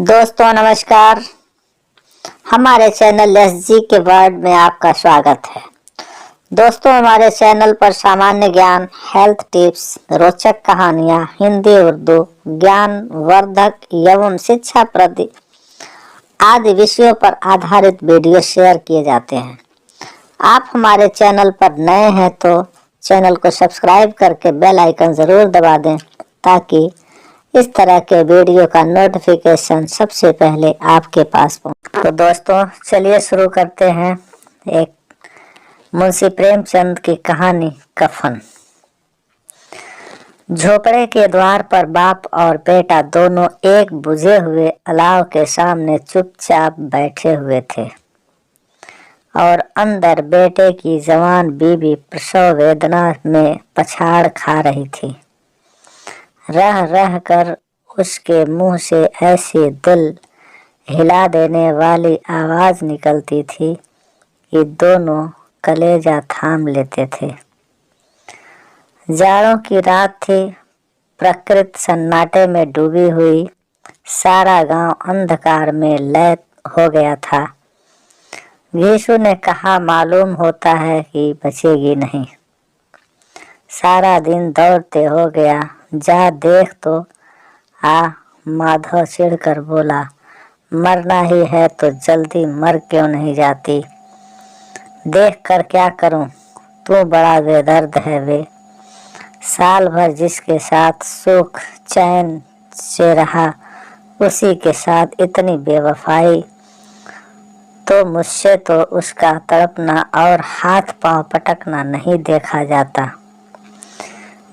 दोस्तों नमस्कार। हमारे चैनल एसजी के वर्ड में आपका स्वागत है। दोस्तों हमारे चैनल पर सामान्य ज्ञान, हेल्थ टिप्स, रोचक कहानियाँ, हिंदी उर्दू, ज्ञान वर्धक एवं शिक्षाप्रद आदि विषयों पर आधारित वीडियो शेयर किए जाते हैं। आप हमारे चैनल पर नए हैं तो चैनल को सब्सक्राइब करके बेल आइकन ज़रूर दबा दें ताकि इस तरह के वीडियो का नोटिफिकेशन सबसे पहले आपके पास पहुंचे। तो दोस्तों चलिए शुरू करते हैं एक मुंशी प्रेमचंद की कहानी कफन। झोपड़े के द्वार पर बाप और बेटा दोनों एक बुझे हुए अलाव के सामने चुपचाप बैठे हुए थे और अंदर बेटे की जवान बीवी प्रसव वेदना में पछाड़ खा रही थी। रह रह कर उसके मुंह से ऐसी दिल हिला देने वाली आवाज निकलती थी कि दोनों कलेजा थाम लेते थे। जाड़ों की रात थी, प्रकृति सन्नाटे में डूबी हुई, सारा गांव अंधकार में लैस हो गया था। घीसू ने कहा, मालूम होता है कि बचेगी नहीं। सारा दिन दौड़ते हो गया, जा देख तो आ। माधव चिढ़कर बोला, मरना ही है तो जल्दी मर क्यों नहीं जाती? देख कर क्या करूं, तू बड़ा बेदर्द है वे। साल भर जिसके साथ सुख चैन से रहा, उसी के साथ इतनी बेवफाई। तो मुझसे तो उसका तड़पना और हाथ पांव पटकना नहीं देखा जाता।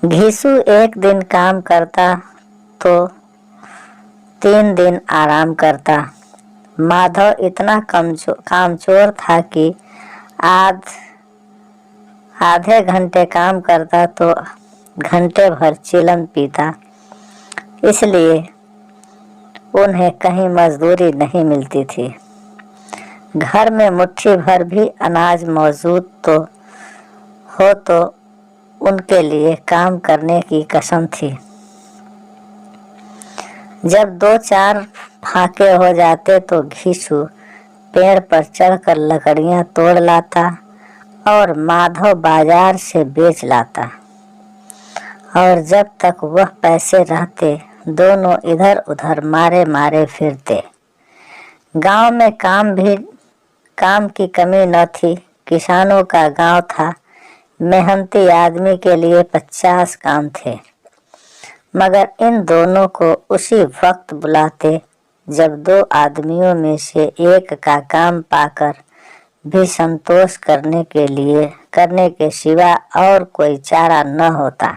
घीसू एक दिन काम करता तो 3 दिन आराम करता। माधव इतना कामचोर था कि आधे घंटे काम करता तो घंटे भर चिलम पीता। इसलिए उन्हें कहीं मजदूरी नहीं मिलती थी। घर में मुट्ठी भर भी अनाज मौजूद हो तो उनके लिए काम करने की कसम थी। जब 2-4 फाके हो जाते तो घीसू पेड़ पर चढ़कर लकड़ियां तोड़ लाता और माधव बाजार से बेच लाता। और जब तक वह पैसे रहते दोनों इधर उधर मारे मारे फिरते। गांव में काम की कमी न थी। किसानों का गांव था। मेहनती आदमी के लिए 50 काम थे, मगर इन दोनों को उसी वक्त बुलाते जब 2 आदमियों में से एक का काम पाकर भी संतोष करने के सिवा और कोई चारा न होता।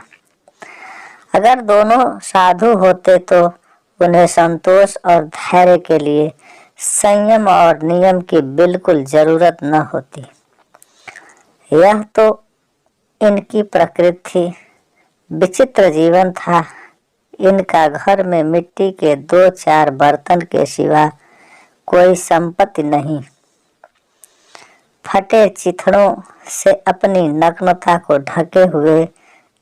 अगर दोनों साधु होते तो उन्हें संतोष और धैर्य के लिए संयम और नियम की बिल्कुल जरूरत न होती। यह तो इनकी प्रकृति थी। विचित्र जीवन था इनका। घर में मिट्टी के 2-4 बर्तन के सिवा कोई संपत्ति नहीं। फटे चिथड़ों से अपनी नग्नता को ढके हुए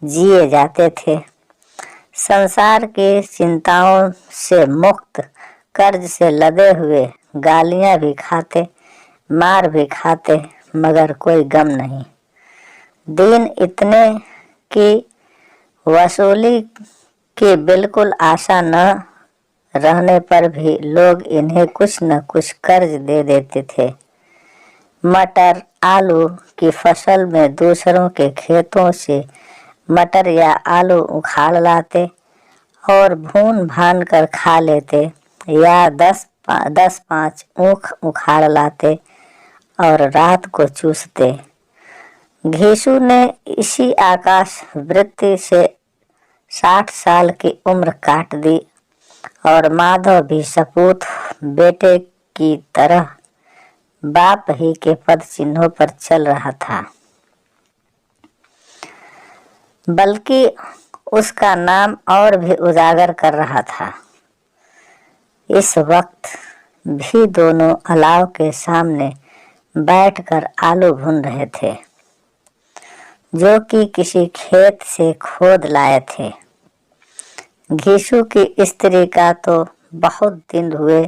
जिए जाते थे। संसार की चिंताओं से मुक्त, कर्ज से लदे हुए, गालियां भी खाते, मार भी खाते, मगर कोई गम नहीं। दिन इतने की वसूली की बिल्कुल आशा न रहने पर भी लोग इन्हें कुछ न कुछ कर्ज दे देते थे। मटर आलू की फसल में दूसरों के खेतों से मटर या आलू उखाड़ लाते और भून भान कर खा लेते, या 10-5 ऊख उखाड़ लाते और रात को चूसते। घीसू ने इसी आकाश वृत्ति से 60 साल की उम्र काट दी और माधव भी सपूत बेटे की तरह बाप ही के पद चिन्हों पर चल रहा था, बल्कि उसका नाम और भी उजागर कर रहा था। इस वक्त भी दोनों अलाव के सामने बैठकर आलू भून रहे थे, जो कि किसी खेत से खोद लाए थे। घीसू की स्त्री का तो बहुत दिन हुए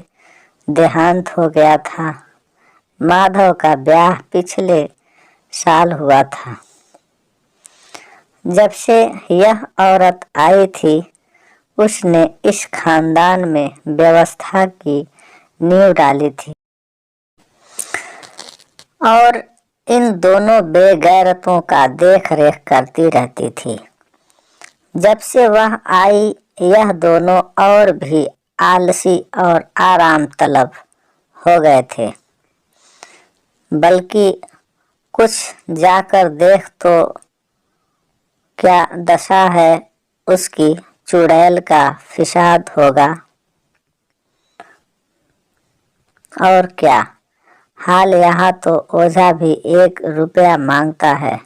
देहांत हो गया था। माधव का ब्याह पिछले साल हुआ था। जब से यह औरत आई थी, उसने इस खानदान में व्यवस्था की नींव डाली थी और इन दोनों बेगैरतों का देख रेख करती रहती थी। जब से वह आई, यह दोनों और भी आलसी और आराम तलब हो गए थे। बल्कि कुछ जाकर देख तो क्या दशा है उसकी, चुड़ैल का फिसाद होगा। और क्या हाल, यहाँ तो ओझा भी 1 रुपया मांगता है।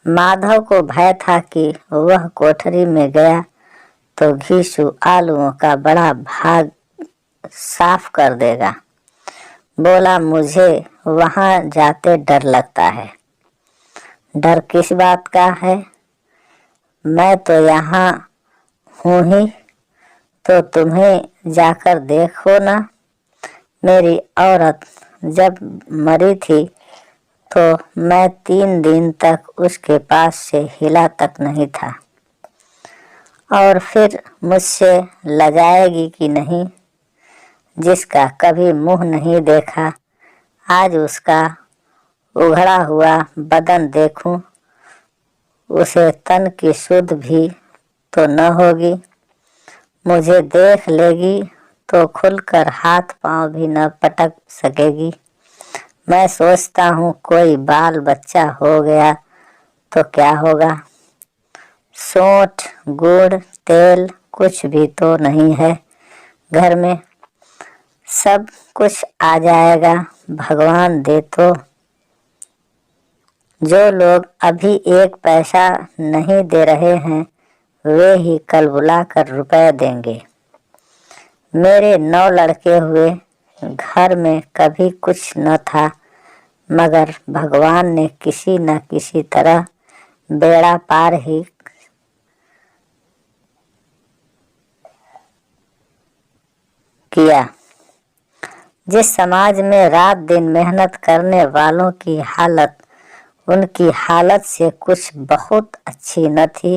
माधव को भय था कि वह कोठरी में गया तो घीसू आलुओं का बड़ा भाग साफ कर देगा। बोला, मुझे वहां जाते डर लगता है। डर किस बात का है? मैं तो यहाँ हूँ ही, तो तुम्हें जाकर देखो ना। मेरी औरत जब मरी थी तो मैं 3 दिन तक उसके पास से हिला तक नहीं था। और फिर मुझसे लजाएगी कि नहीं? जिसका कभी मुंह नहीं देखा, आज उसका उघड़ा हुआ बदन देखूं, उसे तन की सुध भी तो न होगी। मुझे देख लेगी तो खुलकर हाथ पांव भी न पटक सकेगी। मैं सोचता हूँ कोई बाल बच्चा हो गया तो क्या होगा। सोंठ, गुड़, तेल कुछ भी तो नहीं है घर में। सब कुछ आ जाएगा, भगवान दे तो। जो लोग अभी 1 पैसा नहीं दे रहे हैं, वे ही कल बुलाकर रुपए देंगे। मेरे 9 लड़के हुए, घर में कभी कुछ न था, मगर भगवान ने किसी न किसी तरह बेड़ा पार ही किया। जिस समाज में रात दिन मेहनत करने वालों की हालत उनकी हालत से कुछ बहुत अच्छी न थी,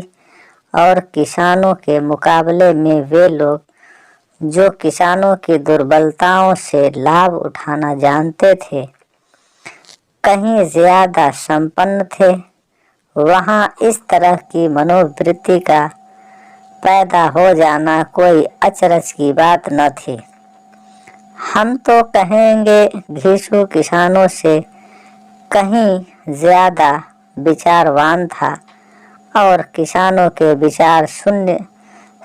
और किसानों के मुकाबले में वे लोग जो किसानों की दुर्बलताओं से लाभ उठाना जानते थे, कहीं ज्यादा संपन्न थे। वहाँ इस तरह की मनोवृत्ति का पैदा हो जाना कोई अचरज की बात न थी। हम तो कहेंगे घीसू किसानों से कहीं ज्यादा विचारवान था और किसानों के विचार शून्य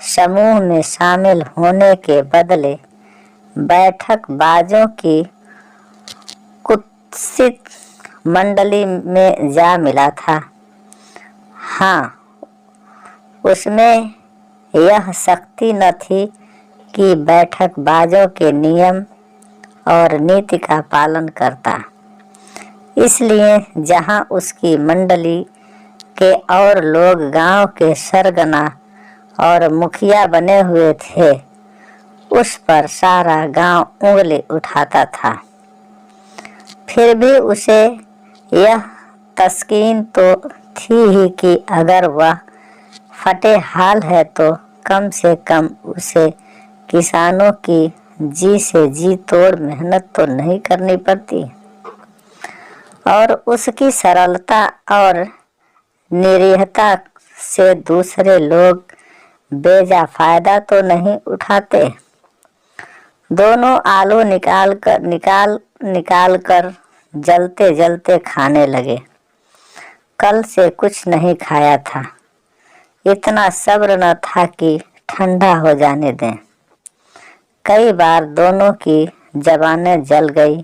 समूह में शामिल होने के बदले बैठक बाजों की कुत्सित मंडली में जा मिला था। हाँ, उसमें यह शक्ति न थी कि बैठक बाजों के नियम और नीति का पालन करता। इसलिए जहाँ उसकी मंडली के और लोग गांव के सरगना और मुखिया बने हुए थे, उस पर सारा गांव उंगली उठाता था। फिर भी उसे यह तस्कीन तो थी ही कि अगर वह फटे हाल है तो कम से कम उसे किसानों की जी से जी तोड़ मेहनत तो नहीं करनी पड़ती, और उसकी सरलता और निरीहता से दूसरे लोग बेजा फायदा तो नहीं उठाते। दोनों आलू निकाल कर जलते जलते खाने लगे। कल से कुछ नहीं खाया था, इतना सब्र न था कि ठंडा हो जाने दें। कई बार दोनों की जबानें जल गई।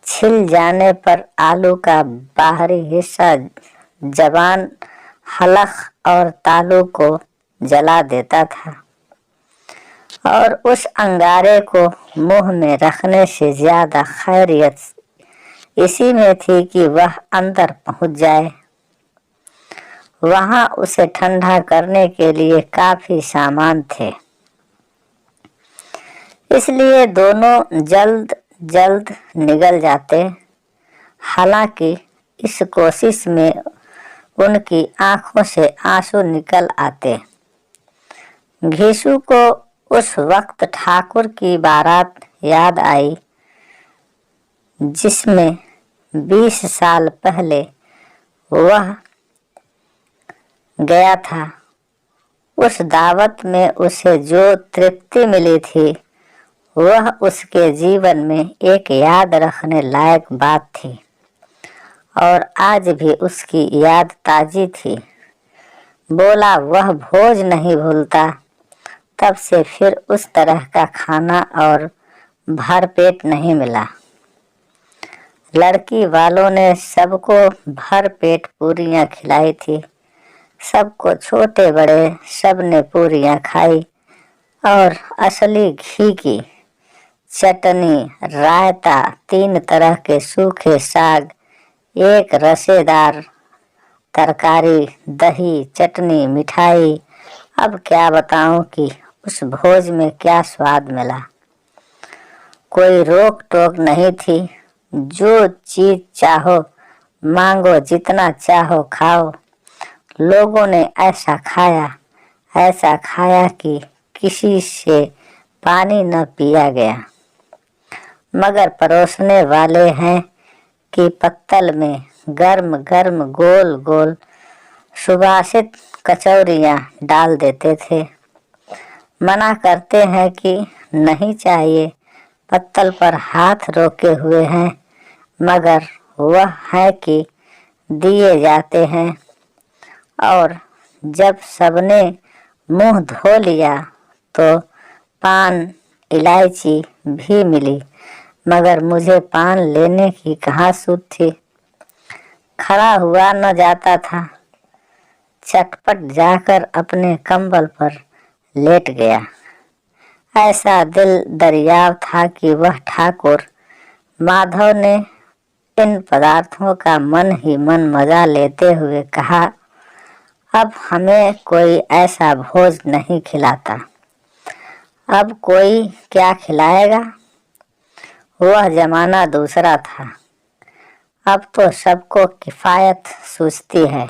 छिल जाने पर आलू का बाहरी हिस्सा जबान, हलक और तालू को जला देता था, और उस अंगारे को मुंह में रखने से ज्यादा खैरियत इसी में थी कि वह अंदर पहुंच जाए। वहां उसे ठंडा करने के लिए काफी सामान थे। इसलिए दोनों जल्द जल्द निगल जाते। हालांकि इस कोशिश में उनकी आंखों से आंसू निकल आते। घीसू को उस वक्त ठाकुर की बारात याद आई जिसमें 20 साल पहले वह गया था। उस दावत में उसे जो तृप्ति मिली थी वह उसके जीवन में एक याद रखने लायक बात थी और आज भी उसकी याद ताजी थी। बोला वह भोज नहीं भूलता। तब से फिर उस तरह का खाना और भरपेट नहीं मिला। लड़की वालों ने सबको भरपेट पूरियां खिलाई थी। सबको छोटे बड़े सब ने पूरियां खाई और असली घी की चटनी, रायता, 3 तरह के सूखे साग, एक रसेदार तरकारी, दही, चटनी, मिठाई। अब क्या बताऊं कि उस भोज में क्या स्वाद मिला। कोई रोक टोक नहीं थी। जो चीज चाहो मांगो, जितना चाहो खाओ। लोगों ने ऐसा खाया कि किसी से पानी न पिया गया। मगर परोसने वाले हैं कि पत्तल में गर्म गर्म गोल गोल सुबासित कचौरियां डाल देते थे। मना करते हैं कि नहीं चाहिए, पत्तल पर हाथ रोके हुए हैं, मगर वह है कि दिए जाते हैं। और जब सबने मुंह धो लिया तो पान इलायची भी मिली, मगर मुझे पान लेने की कहाँ सूझ थी। खड़ा हुआ न जाता था। चटपट जाकर अपने कंबल पर लेट गया। ऐसा दिल दरियाव था कि वह ठाकुर माधव ने इन पदार्थों का मन ही मन मजा लेते हुए कहा, अब हमें कोई ऐसा भोज नहीं खिलाता। अब कोई क्या खिलाएगा। वह जमाना दूसरा था। अब तो सबको किफायत सूझती है।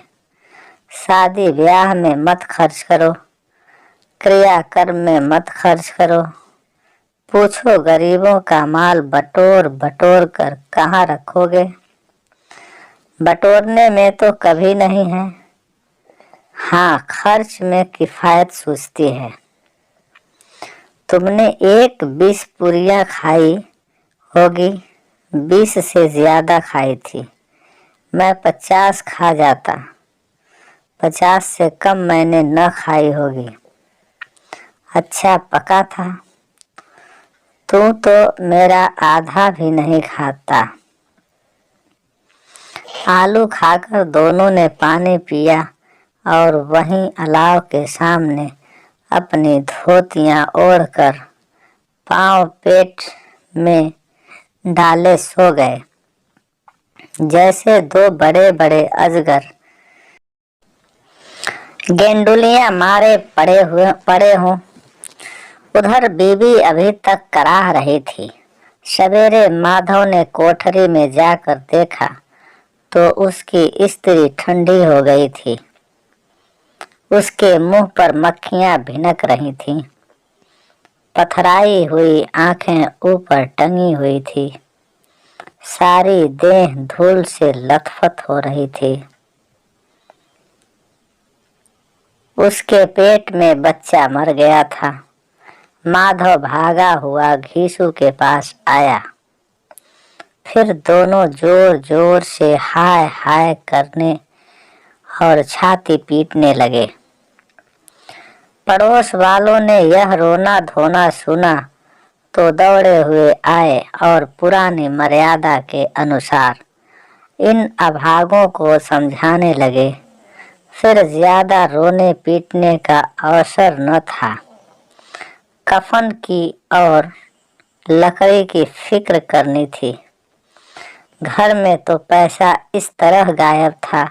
शादी ब्याह में मत खर्च करो, क्रियाकर्म में मत खर्च करो। पूछो गरीबों का माल बटोर बटोर कर कहाँ रखोगे। बटोरने में तो कभी नहीं है। हाँ, खर्च में किफायत सूझती है। तुमने एक 20 पूरियां खाई होगी, 20 से ज्यादा खाई थी। मैं 50 खा जाता। 50 से कम मैंने न खाई होगी। अच्छा पका था। तू तो मेरा आधा भी नहीं खाता। आलू खाकर दोनों ने पानी पिया और वहीं अलाव के सामने अपनी धोतियां ओढ़कर पांव पेट में डाले सो गए, जैसे 2 बड़े बड़े अजगर गेंडुलियां मारे पड़े हों। उधर बीबी अभी तक कराह रही थी। सवेरे माधव ने कोठरी में जाकर देखा तो उसकी स्त्री ठंडी हो गई थी। उसके मुंह पर मक्खियां भिनक रही थीं। पथराई हुई आंखें ऊपर टंगी हुई थी। सारी देह धूल से लथपथ हो रही थी। उसके पेट में बच्चा मर गया था। माधव भागा हुआ घीसू के पास आया। फिर दोनों जोर जोर से हाय हाय करने और छाती पीटने लगे। पड़ोस वालों ने यह रोना धोना सुना तो दौड़े हुए आए और पुरानी मर्यादा के अनुसार इन अभागों को समझाने लगे। फिर ज्यादा रोने पीटने का अवसर न था। कफन की और लकड़ी की फिक्र करनी थी। घर में तो पैसा इस तरह गायब था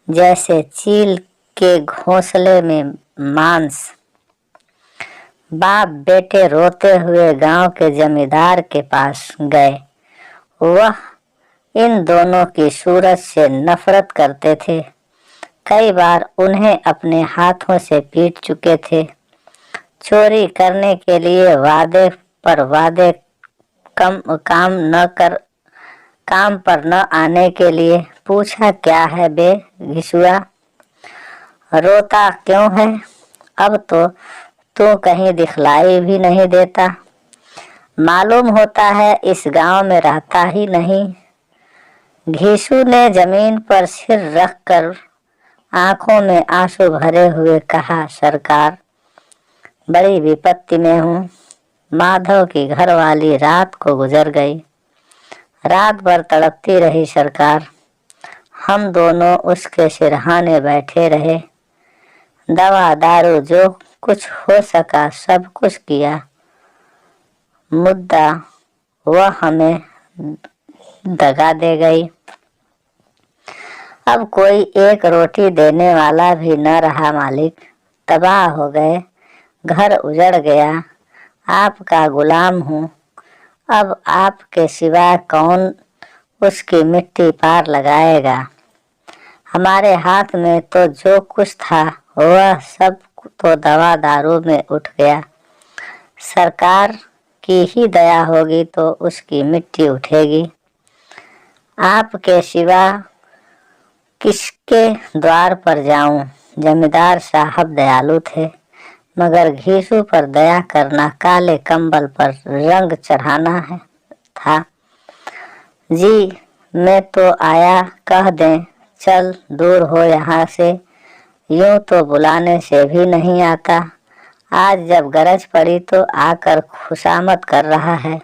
जैसे चील के घोंसले में मांस। बाप बेटे रोते हुए गांव के जमींदार के पास गए। वह इन दोनों की सूरत से नफरत करते थे। कई बार उन्हें अपने हाथों से पीट चुके थे। चोरी करने के लिए वादे पर वादे, काम पर न आने के लिए। पूछा, क्या है बे घिसुआ, रोता क्यों है? अब तो तू कहीं दिखलाई भी नहीं देता। मालूम होता है इस गांव में रहता ही नहीं। घिसू ने जमीन पर सिर रखकर आंखों में आंसू भरे हुए कहा, सरकार, बड़ी विपत्ति में हूँ। माधव की घरवाली रात को गुजर गई। रात भर तड़पती रही सरकार। हम दोनों उसके सिरहाने बैठे रहे। दवा दारू जो कुछ हो सका सब कुछ किया। मुद्दा वह हमें दगा दे गई। अब कोई एक रोटी देने वाला भी न रहा मालिक। तबाह हो गए, घर उजड़ गया। आपका गुलाम हूँ। अब आपके सिवा कौन उसकी मिट्टी पार लगाएगा? हमारे हाथ में तो जो कुछ था वह सब तो दवा दारू में उठ गया। सरकार की ही दया होगी तो उसकी मिट्टी उठेगी। आपके सिवा किसके द्वार पर जाऊं? जमींदार साहब दयालु थे, मगर घिसू पर दया करना काले कंबल पर रंग चढ़ाना था। जी मैं तो आया, कह दें चल दूर हो यहाँ से। यूं तो बुलाने से भी नहीं आता। आज जब गरज पड़ी तो आकर खुशामद कर रहा है।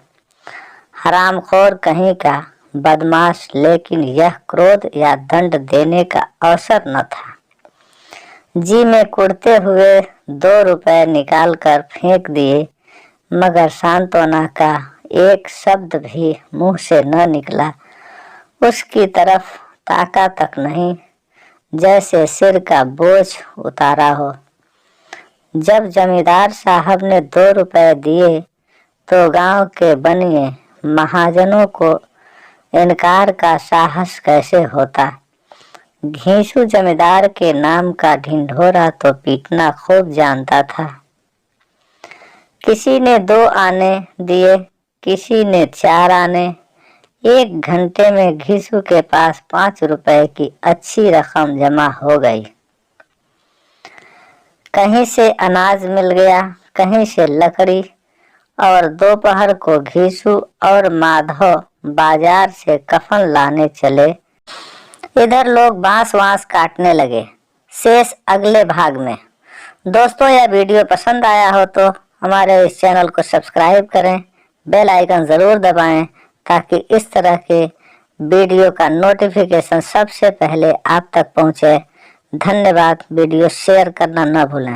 हरामखोर कहीं का बदमाश, लेकिन यह क्रोध या दंड देने का अवसर न था। जी में कुड़ते हुए 2 रुपए निकाल कर फेंक दिए, मगर सांत्वना का एक शब्द भी मुंह से न निकला। उसकी तरफ ताका तक नहीं, जैसे सिर का बोझ उतारा हो। जब जमींदार साहब ने 2 रुपए दिए तो गांव के बनिए महाजनों को इनकार का साहस कैसे होता। घिसू जमींदार के नाम का ढिंढोरा तो पीटना खूब जानता था। किसी ने 2 आने दिए, किसी ने 4 आने। 1 घंटे में घिसू के पास 5 रुपए की अच्छी रकम जमा हो गई। कहीं से अनाज मिल गया, कहीं से लकड़ी, और दोपहर को घिसू और माधव बाजार से कफन लाने चले। इधर लोग बांस वांस काटने लगे। शेष अगले भाग में। दोस्तों, यह वीडियो पसंद आया हो तो हमारे इस चैनल को सब्सक्राइब करें, बेल आइकन ज़रूर दबाएं ताकि इस तरह के वीडियो का नोटिफिकेशन सबसे पहले आप तक पहुंचे। धन्यवाद। वीडियो शेयर करना न भूलें।